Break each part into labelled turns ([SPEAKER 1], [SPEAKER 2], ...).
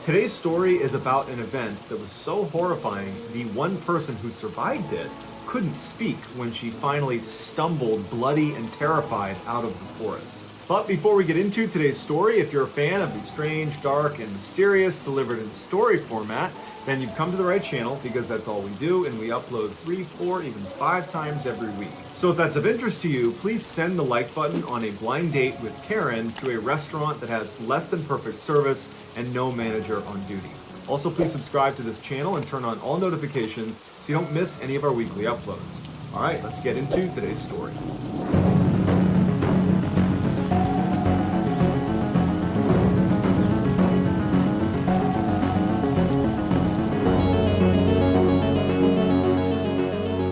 [SPEAKER 1] Today's story is about an event that was so horrifying, the one person who survived it couldn't speak when she finally stumbled, bloody and terrified, out of the forest. But before we get into today's story, if you're a fan of the strange, dark, and mysterious delivered in story format, then you've come to the right channel because that's all we do, and we upload 3, 4, even 5 times every week. So if that's of interest to you, please send the like button on a blind date with Karen to a restaurant that has less than perfect service and no manager on duty. Also, please subscribe to this channel and turn on all notifications so you don't miss any of our weekly uploads. All right, let's get into today's story.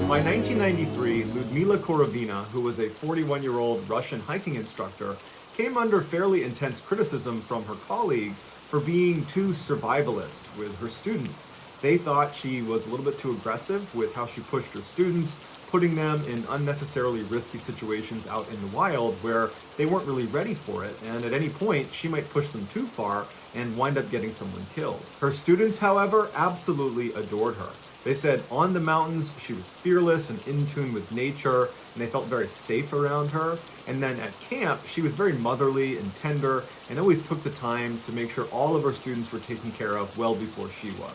[SPEAKER 1] By 1993, Ludmila Korovina, who was a 41-year-old Russian hiking instructor, came under fairly intense criticism from her colleagues for being too survivalist with her students. They thought she was a little bit too aggressive with how she pushed her students, putting them in unnecessarily risky situations out in the wild where they weren't really ready for it, and at any point she might push them too far and wind up getting someone killed. Her students, however, absolutely adored her. They said on the mountains she was fearless and in tune with nature, and they felt very safe around her. And then at camp, she was very motherly and tender and always took the time to make sure all of her students were taken care of well before she was.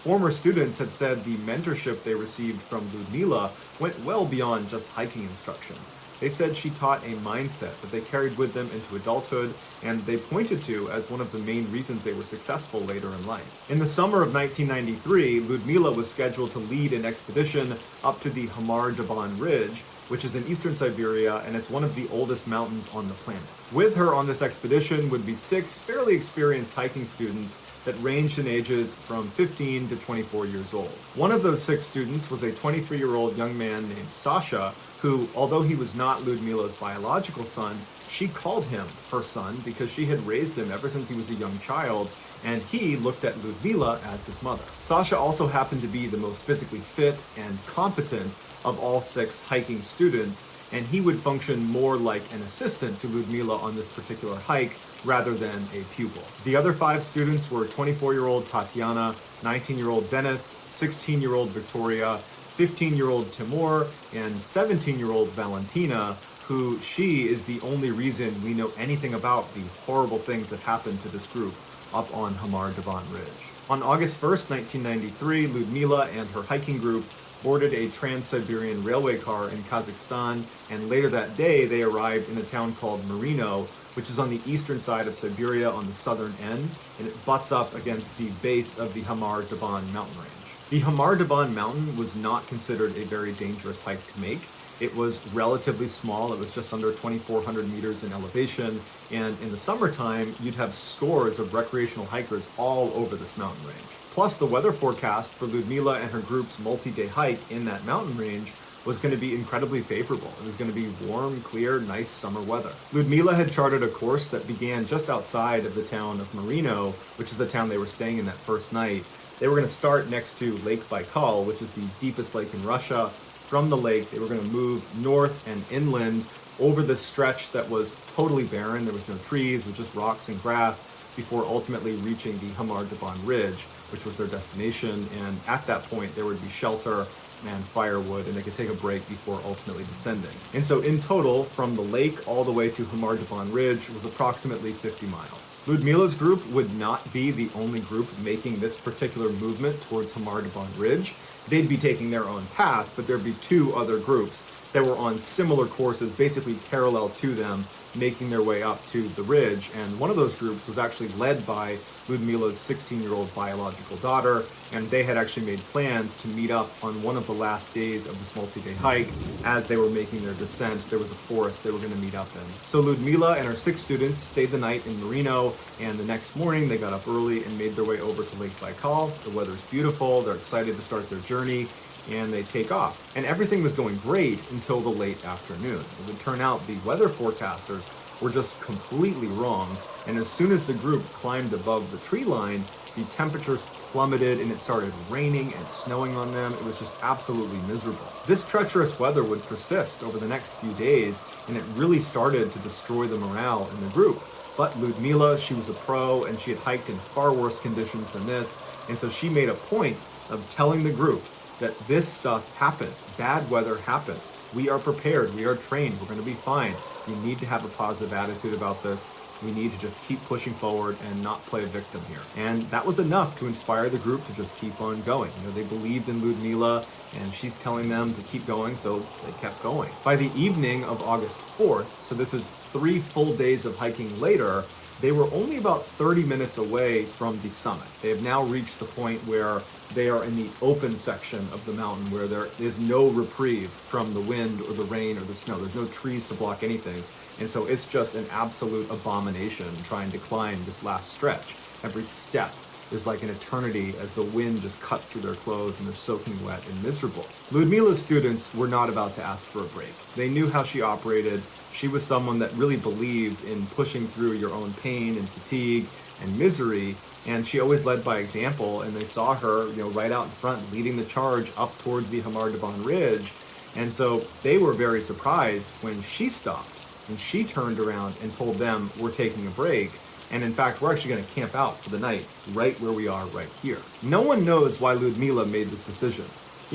[SPEAKER 1] Former students had said the mentorship they received from Ludmila went well beyond just hiking instruction. They said she taught a mindset that they carried with them into adulthood, and they pointed to as one of the main reasons they were successful later in life. In the summer of 1993, Ludmila was scheduled to lead an expedition up to the Hamar Daban Ridge, which is in eastern Siberia, and it's one of the oldest mountains on the planet. With her on this expedition would be 6 fairly experienced hiking students that ranged in ages from 15 to 24 years old. One of those 6 students was a 23-year-old young man named Sasha, who, although he was not Ludmila's biological son, she called him her son because she had raised him ever since he was a young child, and he looked at Ludmila as his mother. Sasha also happened to be the most physically fit and competent of all 6 hiking students, and he would function more like an assistant to Ludmila on this particular hike rather than a pupil. The other 5 students were 24-year-old Tatiana, 19-year-old Denis, 16-year-old Victoria, 15-year-old Timur, and 17-year-old Valentina, who she is the only reason we know anything about the horrible things that happened to this group up on Hamar Daban Ridge. On August 1st, 1993, Ludmila and her hiking group boarded a Trans-Siberian railway car in Kazakhstan, and later that day they arrived in a town called Marino, which is on the eastern side of Siberia on the southern end, and it butts up against the base of the Hamar Daban mountain range. The Hamar Daban mountain was not considered a very dangerous hike to make. It was relatively small. It was just under 2,400 meters in elevation, and in the summertime, you'd have scores of recreational hikers all over this mountain range. Plus, the weather forecast for Ludmila and her group's multi-day hike in that mountain range was going to be incredibly favorable. It was going to be warm, clear, nice summer weather. Ludmila had charted a course that began just outside of the town of Marino, which is the town they were staying in that first night. They were going to start next to Lake Baikal, which is the deepest lake in Russia. From the lake, they were going to move north and inland over this stretch that was totally barren. There was no trees, it was just rocks and grass, before ultimately reaching the Hamar Daban Ridge, which was their destination. And at that point, there would be shelter and firewood, and they could take a break before ultimately descending. And so in total, from the lake all the way to Hamar Daban Ridge was approximately 50 miles. Ludmila's group would not be the only group making this particular movement towards Hamar Daban Ridge. They'd be taking their own path, but there'd be 2 other groups that were on similar courses, basically parallel to them, making their way up to the ridge. And one of those groups was actually led by Ludmila's 16-year-old biological daughter, and they had actually made plans to meet up on one of the last days of this multi-day hike. As they were making their descent, there was a forest they were going to meet up in. So Ludmila and her 6 students stayed the night in Marino, and the next morning they got up early and made their way over to Lake Baikal. The weather's beautiful, they're excited to start their journey, and they take off. And everything was going great until the late afternoon. It would turn out the weather forecasters were just completely wrong, and as soon as the group climbed above the tree line, the temperatures plummeted and it started raining and snowing on them. It was just absolutely miserable. This treacherous weather would persist over the next few days, and it really started to destroy the morale in the group. But Ludmila, she was a pro and she had hiked in far worse conditions than this. And so she made a point of telling the group that this stuff happens. Bad weather happens. We are prepared. We are trained. We're going to be fine. You need to have a positive attitude about this. We need to just keep pushing forward and not play a victim here. And that was enough to inspire the group to just keep on going. They believed in Ludmila and she's telling them to keep going, so they kept going. By the evening of August 4th, so this is 3 full days of hiking later, they were only about 30 minutes away from the summit. They have now reached the point where they are in the open section of the mountain where there is no reprieve from the wind or the rain or the snow. There's no trees to block anything. And so it's just an absolute abomination trying to climb this last stretch. Every step is like an eternity as the wind just cuts through their clothes and they're soaking wet and miserable. Ludmila's students were not about to ask for a break. They knew how she operated. She was someone that really believed in pushing through your own pain and fatigue and misery, and she always led by example, and they saw her, right out in front leading the charge up towards the Hamar Daban Ridge. And so they were very surprised when she stopped and she turned around and told them, we're taking a break. And in fact, we're actually going to camp out for the night right where we are right here. No one knows why Ludmila made this decision.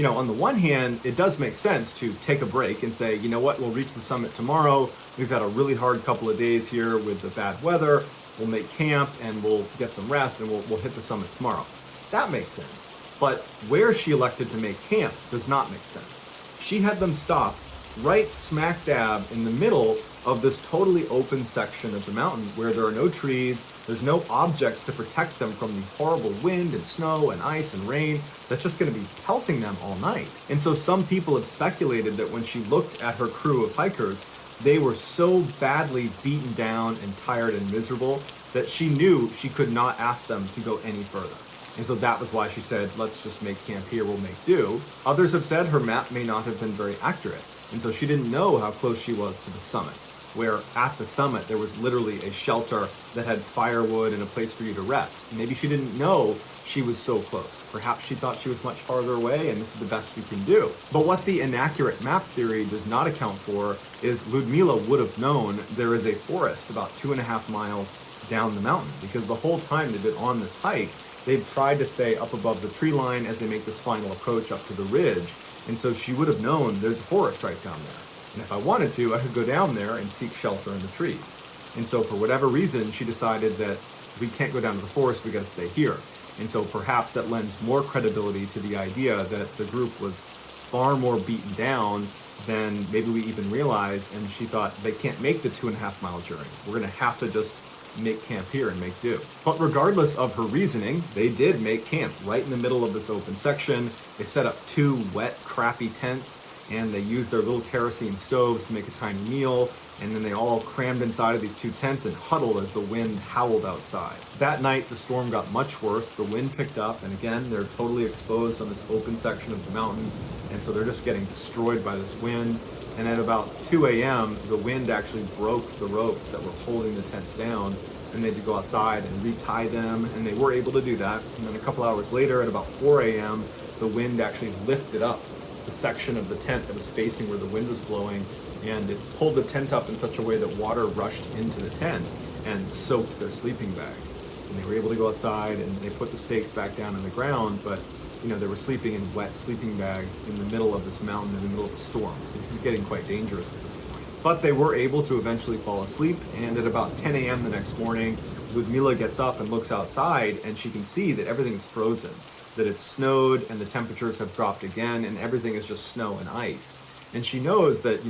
[SPEAKER 1] On the one hand, it does make sense to take a break and say, you know what, we'll reach the summit tomorrow. We've had a really hard couple of days here with the bad weather. We'll make camp and we'll get some rest and we'll hit the summit tomorrow. That makes sense. But where she elected to make camp does not make sense. She had them stop right smack dab in the middle of this totally open section of the mountain where there are no trees, there's no objects to protect them from the horrible wind and snow and ice and rain that's just going to be pelting them all night. And so some people have speculated that when she looked at her crew of hikers, they were so badly beaten down and tired and miserable that she knew she could not ask them to go any further. And so that was why she said, let's just make camp here, we'll make do. Others have said her map may not have been very accurate, and so she didn't know how close she was to the summit, where at the summit there was literally a shelter that had firewood and a place for you to rest. Maybe she didn't know she was so close. Perhaps she thought she was much farther away and this is the best we can do. But what the inaccurate map theory does not account for is Ludmila would have known there is a forest about 2.5 miles down the mountain, because the whole time they've been on this hike, they've tried to stay up above the tree line as they make this final approach up to the ridge. And so she would have known there's a forest right down there. And if I wanted to, I could go down there and seek shelter in the trees. And so for whatever reason, she decided that we can't go down to the forest, we gotta stay here. And so perhaps that lends more credibility to the idea that the group was far more beaten down than maybe we even realized. And she thought they can't make the 2.5 mile journey. We're gonna have to just make camp here and make do. But regardless of her reasoning, they did make camp right in the middle of this open section. They set up 2 wet, crappy tents, and they used their little kerosene stoves to make a tiny meal, and then they all crammed inside of these 2 tents and huddled as the wind howled outside. That night, the storm got much worse. The wind picked up, and again, they're totally exposed on this open section of the mountain, and so they're just getting destroyed by this wind. And at about 2 a.m., the wind actually broke the ropes that were holding the tents down, and they had to go outside and retie them, and they were able to do that. And then a couple hours later, at about 4 a.m., the wind actually lifted up the section of the tent that was facing where the wind was blowing, and it pulled the tent up in such a way that water rushed into the tent and soaked their sleeping bags. And they were able to go outside, and they put the stakes back down in the ground, but they were sleeping in wet sleeping bags in the middle of this mountain in the middle of a storm. So this is getting quite dangerous at this point. But they were able to eventually fall asleep, and at about 10 a.m. the next morning, Ludmila gets up and looks outside, and she can see that everything is frozen, that it's snowed and the temperatures have dropped again, and everything is just snow and ice. And she knows that,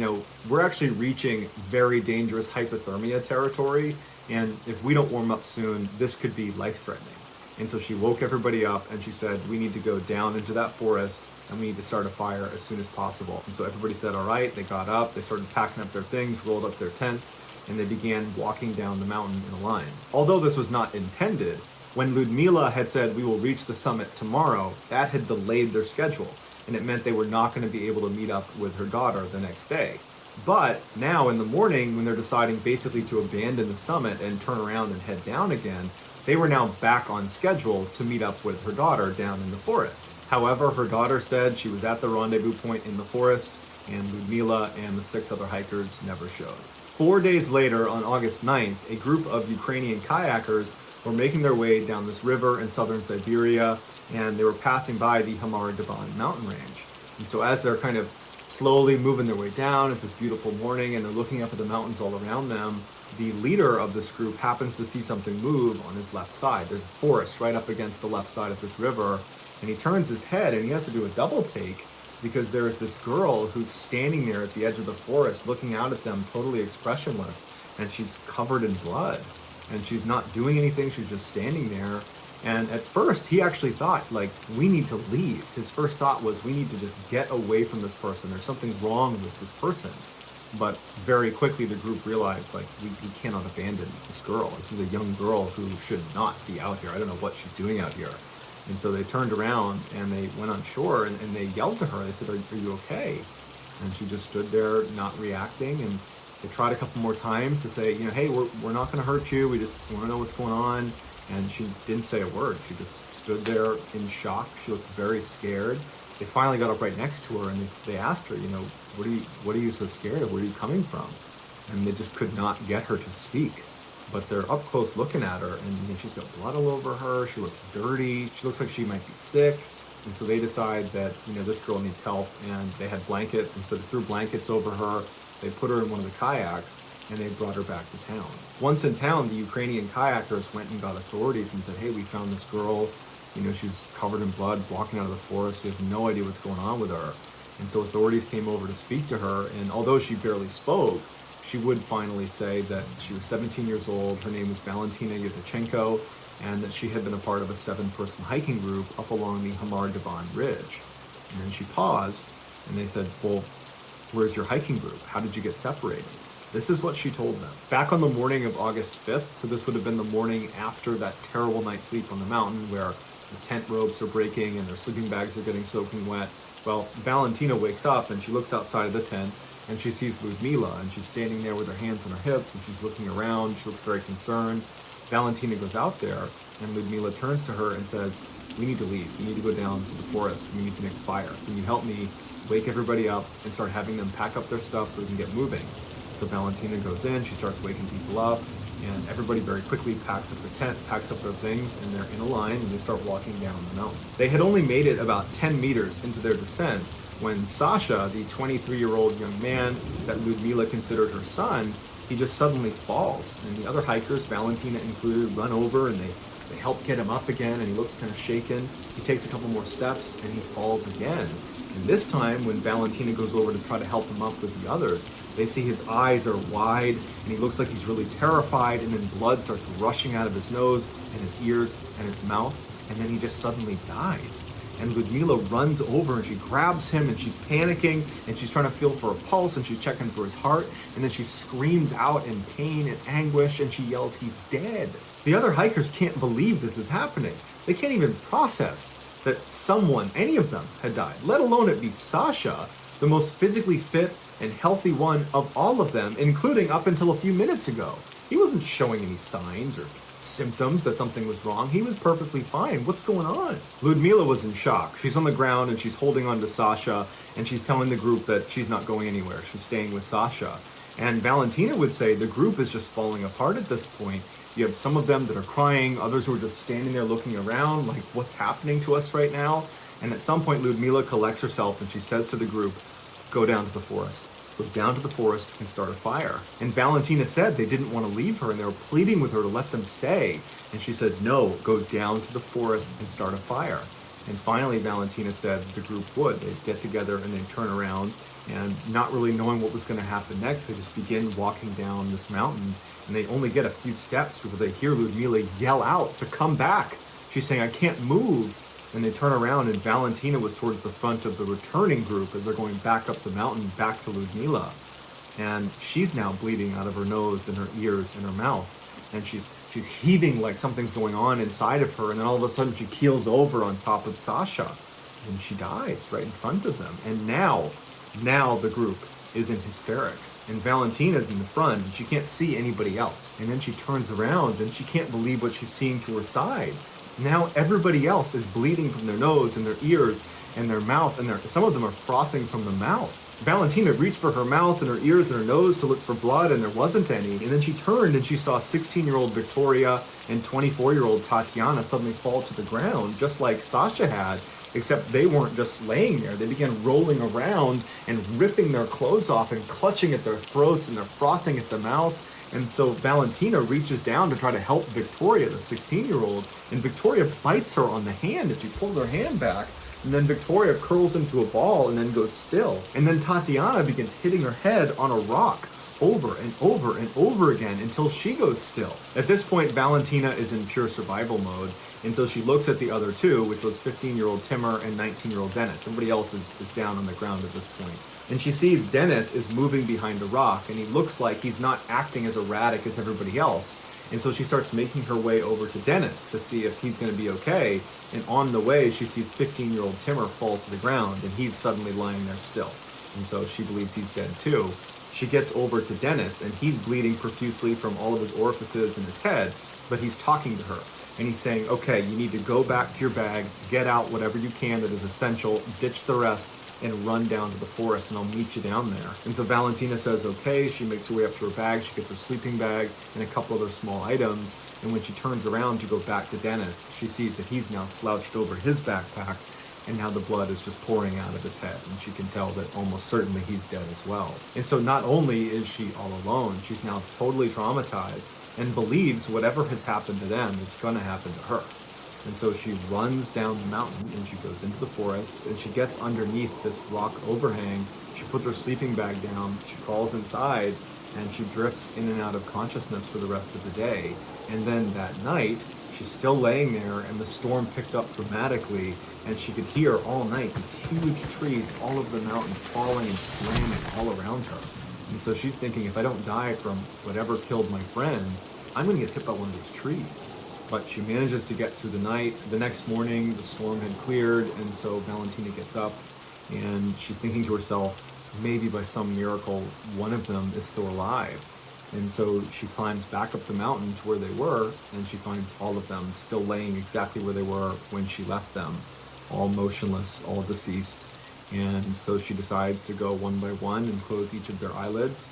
[SPEAKER 1] we're actually reaching very dangerous hypothermia territory, and if we don't warm up soon, this could be life-threatening. And so she woke everybody up and she said, we need to go down into that forest and we need to start a fire as soon as possible. And so everybody said, all right, they got up, they started packing up their things, rolled up their tents, and they began walking down the mountain in a line. Although this was not intended, when Ludmila had said, we will reach the summit tomorrow, that had delayed their schedule. And it meant they were not going to be able to meet up with her daughter the next day. But now in the morning, when they're deciding basically to abandon the summit and turn around and head down again, they were now back on schedule to meet up with her daughter down in the forest. However, her daughter said she was at the rendezvous point in the forest, and Ludmila and the 6 other hikers never showed. 4 days later, on August 9th, a group of Ukrainian kayakers were making their way down this river in southern Siberia, and they were passing by the Hamar-Daban mountain range. And so as they're kind of slowly moving their way down, it's this beautiful morning, and they're looking up at the mountains all around them. The leader of this group happens to see something move on his left side. There's a forest right up against the left side of this river, and he turns his head, and he has to do a double take because there is this girl who's standing there at the edge of the forest looking out at them totally expressionless, and she's covered in blood, and she's not doing anything. She's just standing there. And at first he actually thought, like, we need to leave. His first thought was, we need to just get away from this person. There's something wrong with this person. But very quickly the group realized, like, we cannot abandon this girl. This is a young girl who should not be out here. I don't know what she's doing out here. And so they turned around and they went on shore, and they yelled to her. They said, are you okay? And she just stood there not reacting. And they tried a couple more times to say, hey, we're not going to hurt you. We just want to know what's going on. And she didn't say a word. She just stood there in shock. She looked very scared. They finally got up right next to her, and they asked her, what are you so scared of? Where are you coming from? And they just could not get her to speak. But they're up close looking at her, and she's got blood all over her. She looks dirty. She looks like she might be sick. And so they decide that, this girl needs help, and they had blankets. And so they threw blankets over her. They put her in one of the kayaks, and they brought her back to town. Once in town, the Ukrainian kayakers went and got authorities and said, hey, we found this girl. She was covered in blood, walking out of the forest. We have no idea what's going on with her. And so authorities came over to speak to her, and although she barely spoke, she would finally say that she was 17 years old, her name was Valentina Yudachenko, and that she had been a part of a 7-person hiking group up along the Hamar-Daban ridge. And then she paused, and they said, well, where's your hiking group? How did you get separated? This is what she told them. Back on the morning of August 5th, so this would have been the morning after that terrible night's sleep on the mountain where the tent ropes are breaking and their sleeping bags are getting soaking wet. Well, Valentina wakes up and she looks outside of the tent and she sees Ludmila, and she's standing there with her hands on her hips and she's looking around. She looks very concerned. Valentina goes out there and Ludmila turns to her and says, we need to leave. We need to go down to the forest. We need to make a fire. Can you help me wake everybody up and start having them pack up their stuff so we can get moving? So Valentina goes in, she starts waking people up, and everybody very quickly packs up the tent, packs up their things, and they're in a line and they start walking down the mountain. They had only made it about 10 meters into their descent when Sasha, the 23-year-old young man that Ludmila considered her son, he just suddenly falls. And the other hikers, Valentina included, run over and they help get him up again, and he looks kind of shaken. He takes a couple more steps and he falls again. And this time, when Valentina goes over to try to help him up with the others, they see his eyes are wide and he looks like he's really terrified, and then blood starts rushing out of his nose and his ears and his mouth, and then he just suddenly dies. And Ludmila runs over and she grabs him and she's panicking and she's trying to feel for a pulse and she's checking for his heart, and then she screams out in pain and anguish and she yells, he's dead. The other hikers can't believe this is happening. They can't even process that someone, any of them, had died, let alone it be Sasha, the most physically fit and healthy one of all of them, including up until a few minutes ago. He wasn't showing any signs or symptoms that something was wrong. He was perfectly fine. What's going on? Ludmila was in shock. She's on the ground and she's holding on to Sasha, and she's telling the group that she's not going anywhere. She's staying with Sasha. And Valentina would say the group is just falling apart at this point. You have some of them that are crying, others who are just standing there looking around like, what's happening to us right now? And at some point, Ludmila collects herself and she says to the group, go down to the forest. Go down to the forest and start a fire. And Valentina said they didn't want to leave her and they were pleading with her to let them stay. And she said, no, go down to the forest and start a fire. And finally, Valentina said the group would. They'd get together and they'd turn around, and not really knowing what was going to happen next, they just begin walking down this mountain. And they only get a few steps before they hear Ludmila yell out to come back. She's saying, I can't move. And they turn around and Valentina was towards the front of the returning group as they're going back up the mountain, back to Ludmila. And she's now bleeding out of her nose and her ears and her mouth. And she's heaving like something's going on inside of her. And then all of a sudden she keels over on top of Sasha. And she dies right in front of them. And now the group is in hysterics. And Valentina's in the front and she can't see anybody else. And then she turns around and she can't believe what she's seeing to her side. Now everybody else is bleeding from their nose and their ears and their mouth, and some of them are frothing from the mouth. Valentina reached for her mouth and her ears and her nose to look for blood, and there wasn't any. And then she turned and she saw 16-year-old Victoria and 24-year-old Tatiana suddenly fall to the ground, just like Sasha had, except they weren't just laying there. They began rolling around and ripping their clothes off and clutching at their throats, and they're frothing at the mouth. And so Valentina reaches down to try to help Victoria, the 16-year-old, and Victoria bites her on the hand and she pulls her hand back. And then Victoria curls into a ball and then goes still. And then Tatiana begins hitting her head on a rock over and over and over again until she goes still. At this point, Valentina is in pure survival mode. And so she looks at the other two, which was 15-year-old Timur and 19-year-old Dennis. Everybody else is down on the ground at this point. And she sees Dennis is moving behind a rock, and he looks like he's not acting as erratic as everybody else. And so she starts making her way over to Dennis to see if he's going to be okay. And on the way, she sees 15-year-old Timur fall to the ground, and he's suddenly lying there still. And so she believes he's dead too. She gets over to Dennis, and he's bleeding profusely from all of his orifices in his head, but he's talking to her. And he's saying, okay, you need to go back to your bag, get out whatever you can that is essential, ditch the rest, and run down to the forest, and I'll meet you down there. And so Valentina says, okay. She makes her way up to her bag. She gets her sleeping bag and a couple other small items. And when she turns around to go back to Dennis, she sees that he's now slouched over his backpack, and now the blood is just pouring out of his head. And she can tell that almost certainly he's dead as well. And so not only is she all alone, she's now totally traumatized and believes whatever has happened to them is going to happen to her. And so she runs down the mountain and she goes into the forest, and she gets underneath this rock overhang. She puts her sleeping bag down, she crawls inside, and she drifts in and out of consciousness for the rest of the day. And then that night, she's still laying there, and the storm picked up dramatically, and she could hear all night these huge trees all over the mountain falling and slamming all around her. And so she's thinking, if I don't die from whatever killed my friends, I'm going to get hit by one of these trees. But she manages to get through the night. The next morning, the storm had cleared, and so Valentina gets up, and she's thinking to herself, maybe by some miracle, one of them is still alive. And so she climbs back up the mountain to where they were, and she finds all of them still laying exactly where they were when she left them, all motionless, all deceased. And so she decides to go one by one and close each of their eyelids.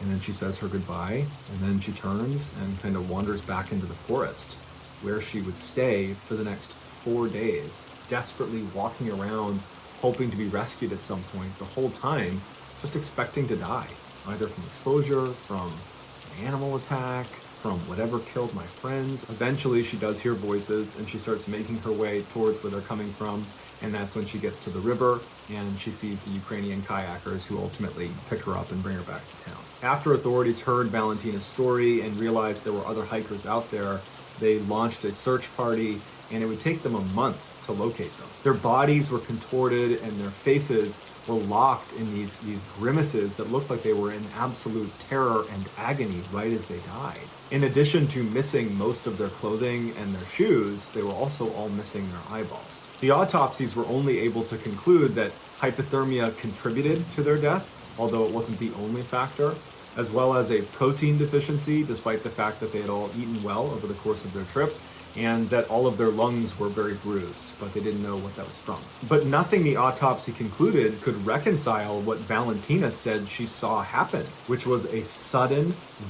[SPEAKER 1] And then she says her goodbye, and then she turns and kind of wanders back into the forest, where she would stay for the next 4 days, desperately walking around, hoping to be rescued at some point, the whole time just expecting to die, either from exposure, from an animal attack, from whatever killed my friends. Eventually she does hear voices, and she starts making her way towards where they're coming from, and that's when she gets to the river, and she sees the Ukrainian kayakers who ultimately pick her up and bring her back to town. After authorities heard Valentina's story and realized there were other hikers out there, they launched a search party, and it would take them a month to locate them. Their bodies were contorted, and their faces were locked in these grimaces that looked like they were in absolute terror and agony right as they died. In addition to missing most of their clothing and their shoes, they were also all missing their eyeballs. The autopsies were only able to conclude that hypothermia contributed to their death, although it wasn't the only factor, as well as a protein deficiency, despite the fact that they had all eaten well over the course of their trip, and that all of their lungs were very bruised, but they didn't know what that was from. But nothing the autopsy concluded could reconcile what Valentina said she saw happen, which was a sudden,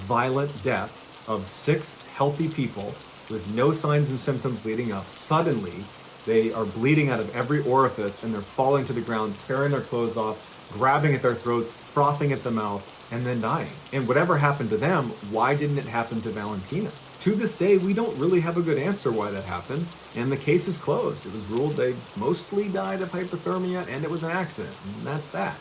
[SPEAKER 1] violent death of 6 healthy people with no signs and symptoms leading up. Suddenly, they are bleeding out of every orifice, and they're falling to the ground, tearing their clothes off, grabbing at their throats, frothing at the mouth, and then dying. And whatever happened to them, why didn't it happen to Valentina? To this day, we don't really have a good answer why that happened, and the case is closed. It was ruled they mostly died of hypothermia, and it was an accident, and that's that.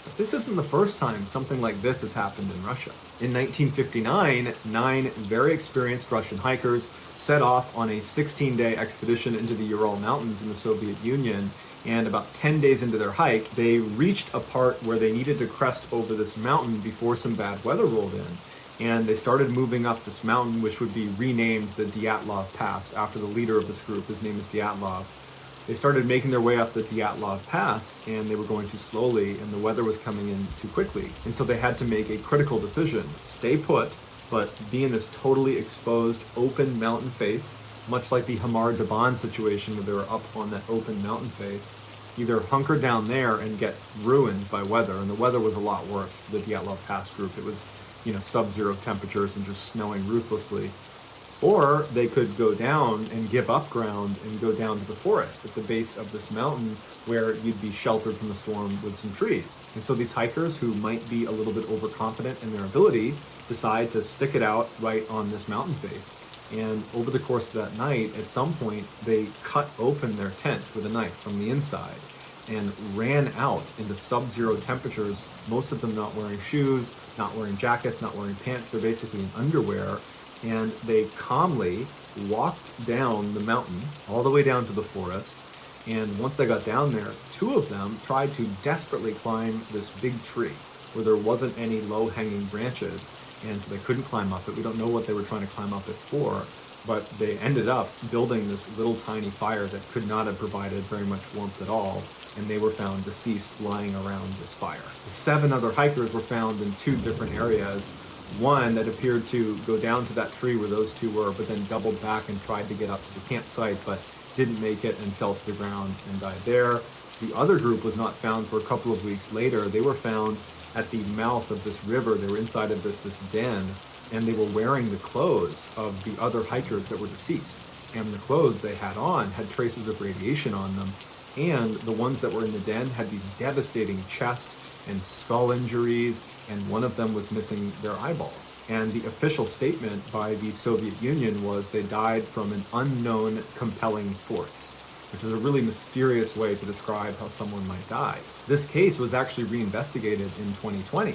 [SPEAKER 1] But this isn't the first time something like this has happened in Russia. In 1959, 9 very experienced Russian hikers set off on a 16-day expedition into the Ural Mountains in the Soviet Union, and about 10 days into their hike, they reached a part where they needed to crest over this mountain before some bad weather rolled in. And they started moving up this mountain, which would be renamed the Dyatlov Pass after the leader of this group. His name is Dyatlov. They started making their way up the Dyatlov Pass, and they were going too slowly, and the weather was coming in too quickly. And so they had to make a critical decision: stay put, but be in this totally exposed, open mountain face, much like the Hamar Daban situation where they were up on that open mountain face, either hunker down there and get ruined by weather, and the weather was a lot worse for the Dyatlov Pass group. It was, sub-zero temperatures and just snowing ruthlessly. Or they could go down and give up ground and go down to the forest at the base of this mountain where you'd be sheltered from the storm with some trees. And so these hikers who might be a little bit overconfident in their ability decide to stick it out right on this mountain face. And over the course of that night, at some point, they cut open their tent with a knife from the inside and ran out into sub-zero temperatures, most of them not wearing shoes, not wearing jackets, not wearing pants. They're basically in underwear. And they calmly walked down the mountain, all the way down to the forest. And once they got down there, two of them tried to desperately climb this big tree where there wasn't any low-hanging branches. And so they couldn't climb up it. We don't know what they were trying to climb up it for, but they ended up building this little tiny fire that could not have provided very much warmth at all. And they were found deceased lying around this fire. The 7 other hikers were found in 2 different areas. One that appeared to go down to that tree where those 2 were, but then doubled back and tried to get up to the campsite, but didn't make it and fell to the ground and died there. The other group was not found for a couple of weeks later. They were found at the mouth of this river. They were inside of this den, and they were wearing the clothes of the other hikers that were deceased. And the clothes they had on had traces of radiation on them, and the ones that were in the den had these devastating chest and skull injuries, and one of them was missing their eyeballs. And the official statement by the Soviet Union was they died from an unknown compelling force, which is a really mysterious way to describe how someone might die. This case was actually reinvestigated in 2020,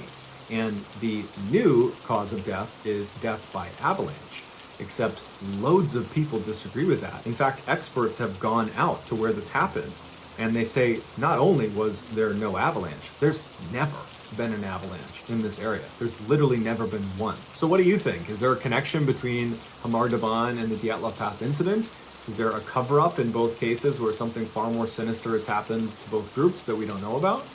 [SPEAKER 1] and the new cause of death is death by avalanche, except loads of people disagree with that. In fact, experts have gone out to where this happened, and they say not only was there no avalanche, there's never been an avalanche in this area. There's literally never been one. So what do you think? Is there a connection between Hamar Daban and the Dyatlov Pass incident? Is there a cover-up in both cases where something far more sinister has happened to both groups that we don't know about?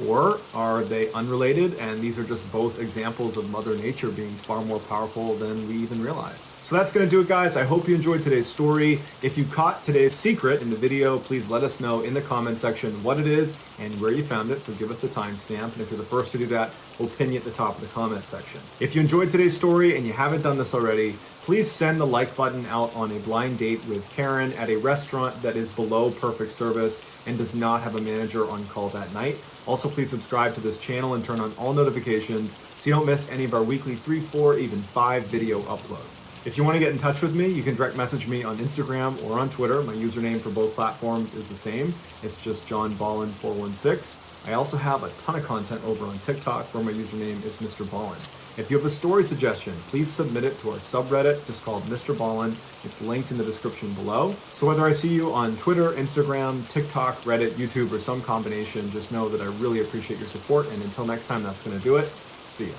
[SPEAKER 1] Or are they unrelated and these are just both examples of Mother Nature being far more powerful than we even realize? So that's going to do it, guys. I hope you enjoyed today's story. If you caught today's secret in the video, please let us know in the comment section what it is and where you found it. So give us the timestamp. And if you're the first to do that, we'll pin you at the top of the comment section. If you enjoyed today's story and you haven't done this already, please send the like button out on a blind date with Karen at a restaurant that is below perfect service and does not have a manager on call that night. Also, please subscribe to this channel and turn on all notifications so you don't miss any of our weekly 3, 4, even 5 video uploads. If you want to get in touch with me, you can direct message me on Instagram or on Twitter. My username for both platforms is the same. It's just JohnBallin416. I also have a ton of content over on TikTok where my username is Mr. Ballin. If you have a story suggestion, please submit it to our subreddit, just called Mr. Ballin. It's linked in the description below. So whether I see you on Twitter, Instagram, TikTok, Reddit, YouTube, or some combination, just know that I really appreciate your support. And until next time, that's going to do it. See ya.